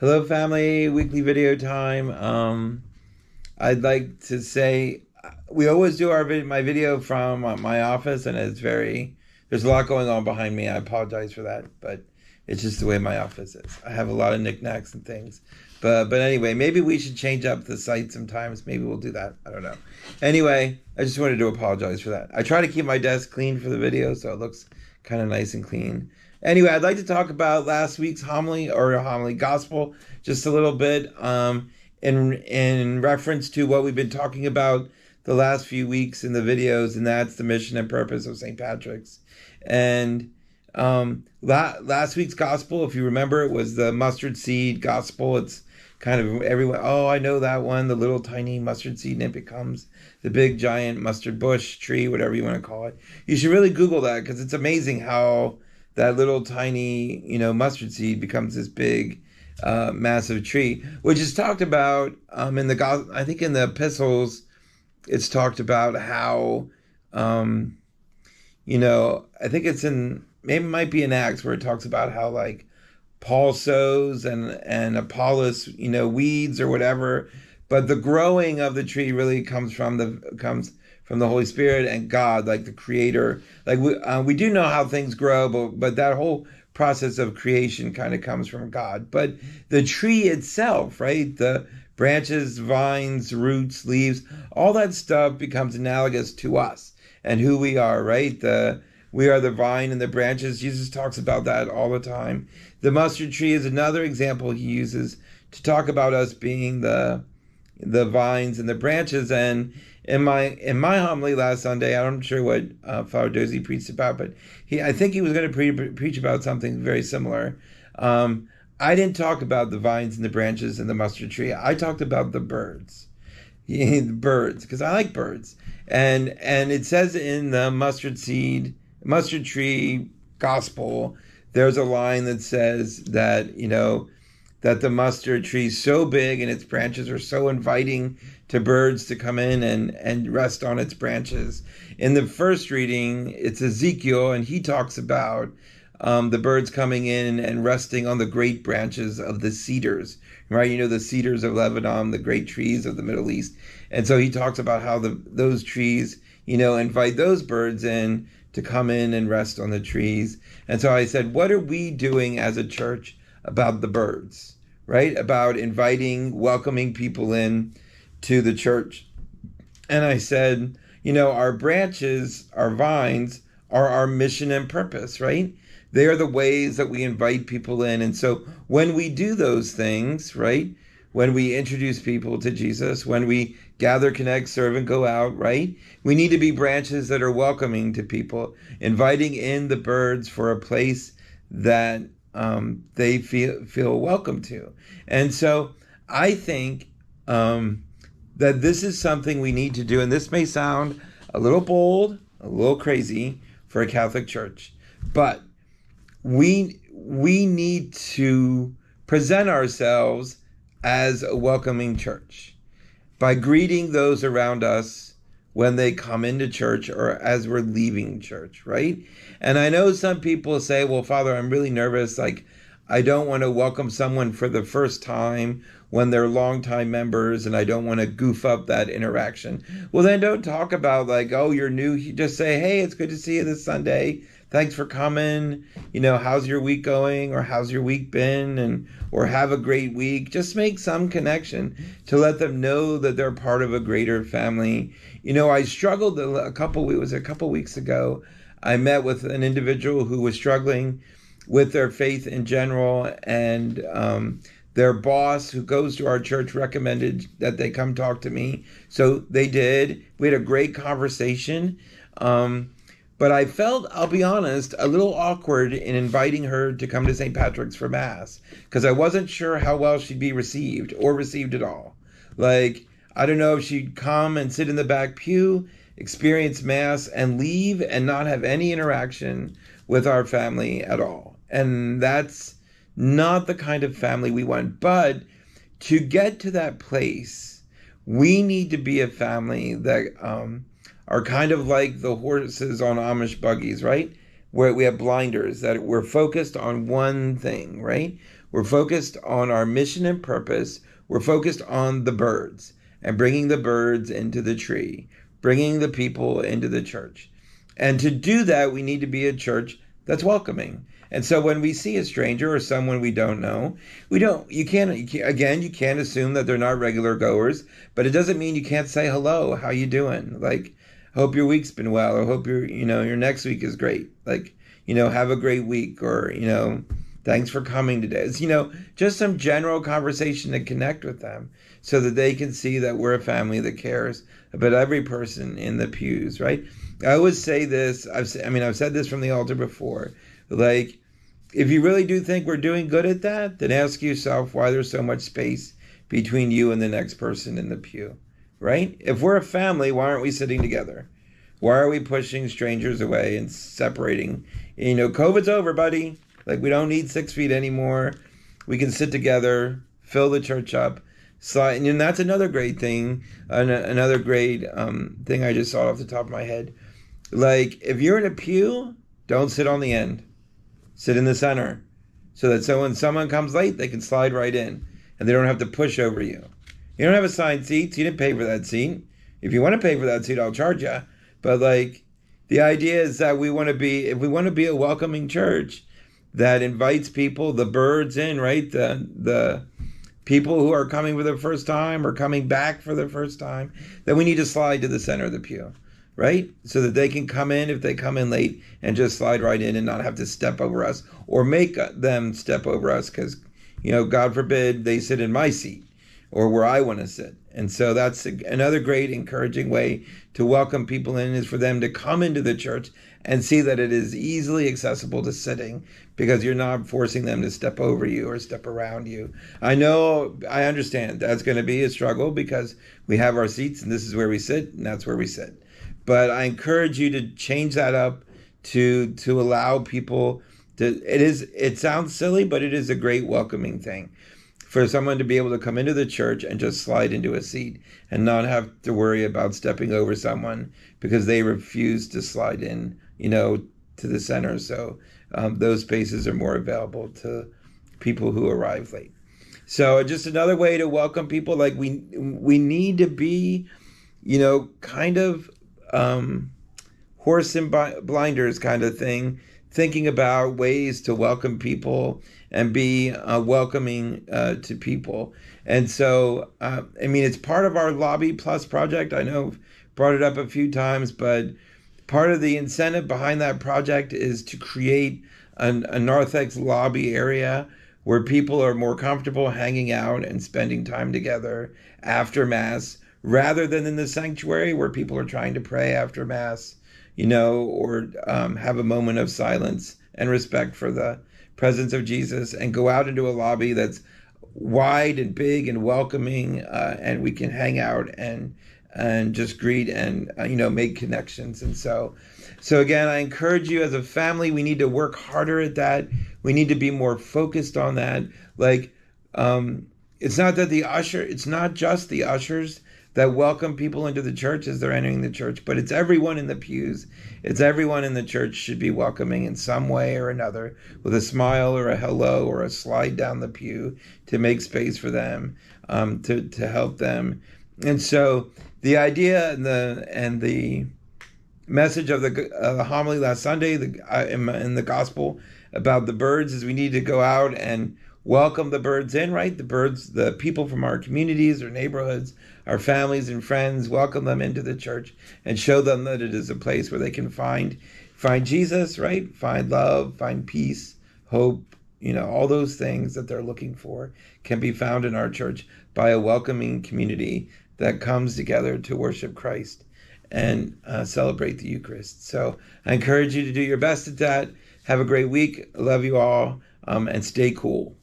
Hello, family. Weekly video time. I'd like to say we always do my video from my office, and there's a lot going on behind me. I apologize for that, but it's just the way my office is. I have a lot of knickknacks and things, but anyway, maybe we should change up the site sometimes. Maybe we'll do that. I don't know. Anyway, I just wanted to apologize for that. I try to keep my desk clean for the video, so it looks kind of nice and clean. Anyway, I'd like to talk about last week's homily gospel just a little bit, in reference to what we've been talking about the last few weeks in the videos, and that's the mission and purpose of St. Patrick's. And last week's gospel, if you remember, it was the mustard seed gospel. It's kind of everyone, oh, I know that one, the little tiny mustard seed, and it becomes the big giant mustard bush, tree, whatever you want to call it. You should really Google that, because it's amazing how that little tiny, mustard seed becomes this big, massive tree, which is talked about I think in the epistles, it's talked about how, I think it's maybe it might be in Acts where it talks about how like Paul sows and Apollos, weeds or whatever, but the growing of the tree really comes from the Holy Spirit and God, like the Creator. Like we do know how things grow, but that whole process of creation kind of comes from God. But the tree itself, right? The branches, vines, roots, leaves, all that stuff becomes analogous to us and who we are, right? We are the vine and the branches. Jesus talks about that all the time. The mustard tree is another example he uses to talk about us being the vines and the branches. And in my homily last Sunday, I'm not sure what Father Dozy preached about, but I think he was going to preach about something very similar. I didn't talk about the vines and the branches and the mustard tree. I talked about the birds, the birds, because I like birds. And it says in the mustard tree gospel, there's a line that says that that the mustard tree is so big and its branches are so inviting to birds to come in and rest on its branches. In the first reading, it's Ezekiel, and he talks about the birds coming in and resting on the great branches of the cedars, right? The cedars of Lebanon, the great trees of the Middle East. And so he talks about how those trees, invite those birds in to come in and rest on the trees. And so I said, what are we doing as a church about the birds, right? About inviting, welcoming people in to the church. And I said, our branches, our vines are our mission and purpose, right? They are the ways that we invite people in. And so when we do those things, right? When we introduce people to Jesus, when we gather, connect, serve, and go out, right? We need to be branches that are welcoming to people, inviting in the birds for a place that they feel welcome to. And so I think that this is something we need to do. And this may sound a little bold, a little crazy for a Catholic church, but we need to present ourselves as a welcoming church by greeting those around us when they come into church or as we're leaving church, right? And I know some people say, well, Father, I'm really nervous. Like, I don't want to welcome someone for the first time when they're longtime members, and I don't want to goof up that interaction. Well, then don't talk about like, oh, you're new. You just say, hey, it's good to see you this Sunday. Thanks for coming. How's your week going? Or how's your week been? Or have a great week. Just make some connection to let them know that they're part of a greater family. I struggled a couple weeks ago. I met with an individual who was struggling with their faith in general, and their boss who goes to our church recommended that they come talk to me. So they did. We had a great conversation. But I felt, I'll be honest, a little awkward in inviting her to come to St. Patrick's for Mass, because I wasn't sure how well she'd be received or received at all. Like, I don't know if she'd come and sit in the back pew, experience Mass, and leave and not have any interaction with our family at all. And that's not the kind of family we want. But to get to that place, we need to be a family that are kind of like the horses on Amish buggies, right? Where we have blinders, that we're focused on one thing, right? We're focused on our mission and purpose. We're focused on the birds and bringing the birds into the tree, bringing the people into the church. And to do that, we need to be a church that's welcoming. And so when we see a stranger or someone we don't know, you can't assume that they're not regular goers, but it doesn't mean you can't say hello, how you doing? Like, hope your week's been well, or hope your next week is great. Like, have a great week, or, thanks for coming today. It's, just some general conversation to connect with them so that they can see that we're a family that cares about every person in the pews, right? I always say this, I've said this from the altar before, like, if you really do think we're doing good at that, then ask yourself why there's so much space between you and the next person in the pew, right? If we're a family, why aren't we sitting together? Why are we pushing strangers away and separating? COVID's over, buddy. Like, we don't need 6 feet anymore. We can sit together, fill the church up, slide. And that's another great thing, another great thing I just saw off the top of my head. Like, if you're in a pew, don't sit on the end. Sit in the center, so that when someone comes late, they can slide right in, and they don't have to push over you. You don't have assigned seats. You didn't pay for that seat. If you want to pay for that seat, I'll charge you. But the idea is that if we want to be a welcoming church that invites people, the birds in, right? The people who are coming for the first time or coming back for the first time, then we need to slide to the center of the pew. Right? So that they can come in if they come in late and just slide right in and not have to step over us or make them step over us because, God forbid they sit in my seat or where I want to sit. And so that's another great encouraging way to welcome people in, is for them to come into the church and see that it is easily accessible to sitting, because you're not forcing them to step over you or step around you. I understand that's going to be a struggle because we have our seats and this is where we sit and that's where we sit. But I encourage you to change that up to allow people to. It sounds silly, but it is a great welcoming thing for someone to be able to come into the church and just slide into a seat and not have to worry about stepping over someone because they refuse to slide in, to the center. So those spaces are more available to people who arrive late. So just another way to welcome people. Like, we need to be, kind of horse and blinders kind of thing, thinking about ways to welcome people and be welcoming to people. And so, it's part of our Lobby Plus project. I know I've brought it up a few times, but part of the incentive behind that project is to create a narthex lobby area where people are more comfortable hanging out and spending time together after Mass, rather than in the sanctuary where people are trying to pray after Mass, or have a moment of silence and respect for the presence of Jesus, and go out into a lobby that's wide and big and welcoming, and we can hang out and just greet and make connections. And so again, I encourage you, as a family, we need to work harder at that. We need to be more focused on that. It's not just the ushers that welcome people into the church as they're entering the church, but it's everyone in the pews. It's everyone in the church should be welcoming in some way or another, with a smile or a hello or a slide down the pew to make space for them, to help them. And so the idea and the message of the homily last Sunday in the gospel about the birds is we need to go out and welcome the birds in, right? The birds, the people from our communities or neighborhoods, our families and friends, welcome them into the church and show them that it is a place where they can find Jesus, right? Find love, find peace, hope, all those things that they're looking for can be found in our church by a welcoming community that comes together to worship Christ and celebrate the Eucharist. So I encourage you to do your best at that. Have a great week. I love you all, and stay cool.